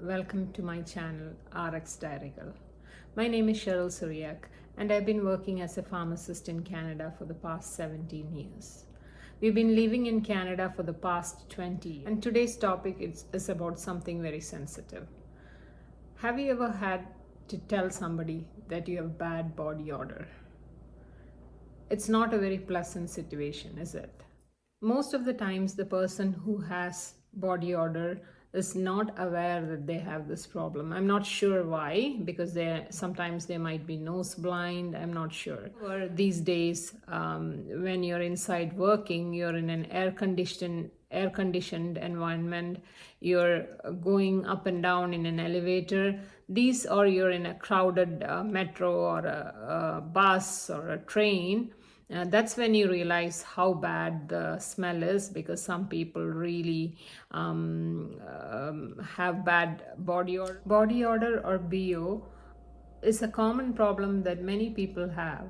welcome to my channel RX Diary Girl. My name is Cheryl Suryak and I've been working as a pharmacist in Canada for the past 17 years. We've been living in Canada for the past 20 years and today's topic is about something very sensitive. Have you ever had to tell somebody that you have bad body odor? It's not a very pleasant situation, is it? Most of the times the person who has body odor is not aware that they have this problem. I'm not sure why, because sometimes they might be nose blind. I'm not sure. Or these days, when you're inside working, you're in an air-conditioned environment, you're going up and down in an elevator, or you're in a crowded metro or a bus or a train. That's when you realize how bad the smell is, because some people really have bad body odor. Body odor or BO is a common problem that many people have,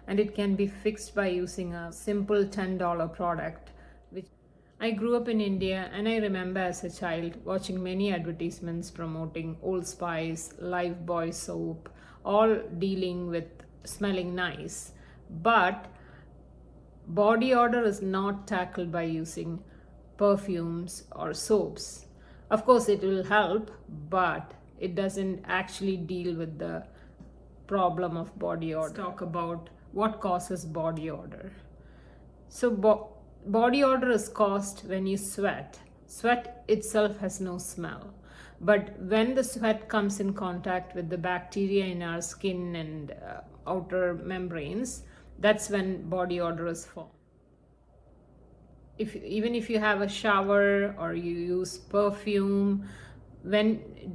and it can be fixed by using a simple $10 product. I grew up in India, and I remember as a child watching many advertisements promoting Old Spice, Lifebuoy soap, all dealing with smelling nice. But body odor is not tackled by using perfumes or soaps. Of course, it will help, but it doesn't actually deal with the problem of body odor. Let's talk about what causes body odor. So, body odor is caused when you sweat. Sweat itself has no smell. But when the sweat comes in contact with the bacteria in our skin and outer membranes, that's when body odor is formed. Even if you have a shower or you use perfume,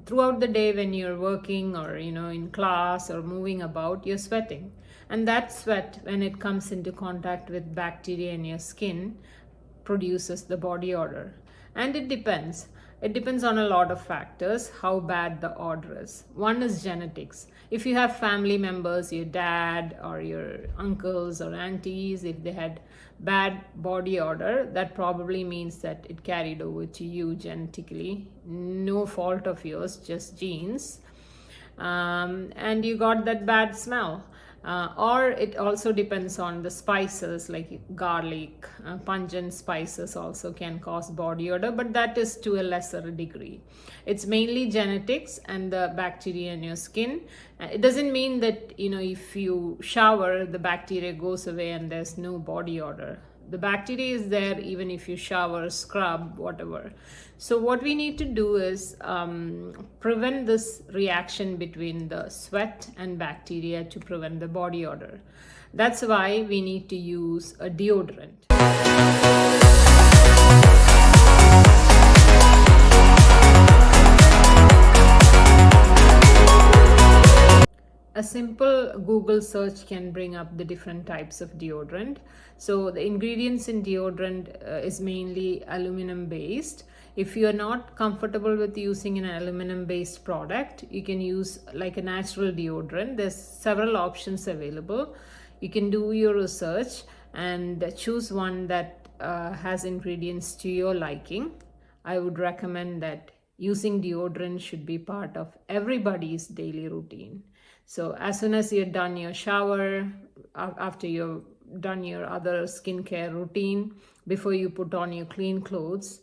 throughout the day when you're working or in class or moving about, you're sweating, and that sweat, when it comes into contact with bacteria in your skin, produces the body odor. And it depends on a lot of factors how bad the odor is. One is genetics. If you have family members, your dad or your uncles or aunties, if they had bad body odor, that probably means that it carried over to you genetically. No fault of yours, just genes. And you got that bad smell. Or it also depends on the spices like garlic. Pungent spices also can cause body odor, but that is to a lesser degree. It's mainly genetics and the bacteria in your skin. It doesn't mean that if you shower, the bacteria goes away and there's no body odor. The bacteria is there even if you shower, scrub, whatever. So what we need to do is prevent this reaction between the sweat and bacteria to prevent the body odor. That's why we need to use a deodorant. A simple Google search can bring up the different types of deodorant. So the ingredients in deodorant is mainly aluminum based. If you are not comfortable with using an aluminum based product, you can use like a natural deodorant. There's several options available. You can do your research and choose one that has ingredients to your liking. I would recommend that using deodorant should be part of everybody's daily routine. So as soon as you're done your shower, after you've done your other skincare routine, before you put on your clean clothes,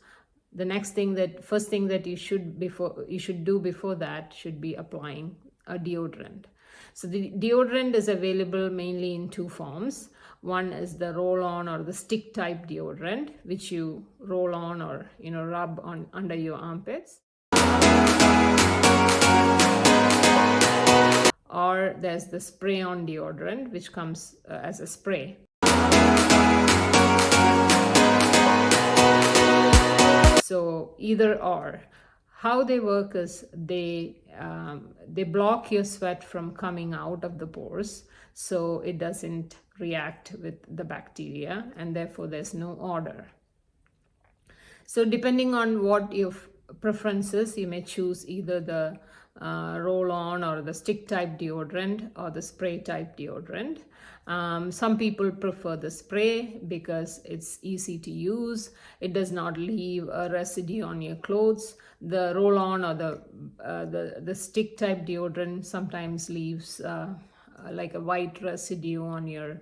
first thing that you should do before that should be applying a deodorant. So the deodorant is available mainly in two forms. One is the roll-on or the stick type deodorant, which you roll on or rub on under your armpits. Or there's the spray-on deodorant, which comes as a spray. So either or. How they work is they block your sweat from coming out of the pores, so it doesn't react with the bacteria, and therefore there's no odor. So depending on what your preference is, you may choose either the roll-on or the stick type deodorant or the spray type deodorant. Some people prefer the spray because it's easy to use. It does not leave a residue on your clothes. The roll-on or the the stick type deodorant sometimes leaves like a white residue on your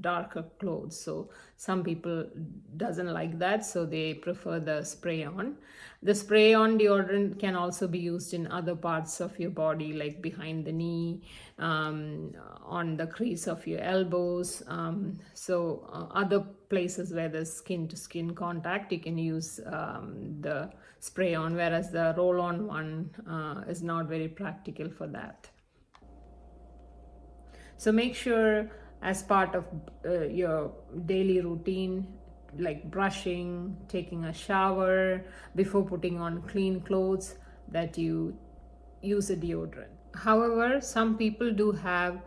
darker clothes, so some people doesn't like that, so they prefer the spray on deodorant can also be used in other parts of your body, like behind the knee, on the crease of your elbows, other places where there's skin to skin contact, you can use the spray on, whereas the roll on one is not very practical for that. So make sure, as part of your daily routine, like brushing, taking a shower, before putting on clean clothes, that you use a deodorant. However, some people do have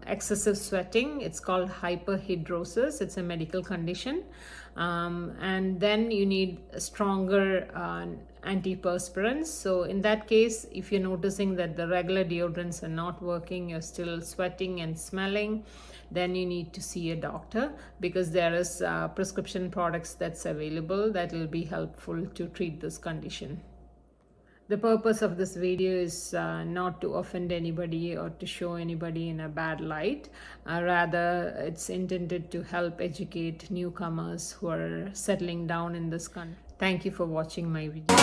excessive sweating. It's called hyperhidrosis. It's a medical condition. And then you need stronger antiperspirants. So in that case, if you're noticing that the regular deodorants are not working, you're still sweating and smelling, then you need to see a doctor, because there is prescription products that's available that will be helpful to treat this condition. The purpose of this video is not to offend anybody or to show anybody in a bad light. Rather, it's intended to help educate newcomers who are settling down in this country. Thank you for watching my video.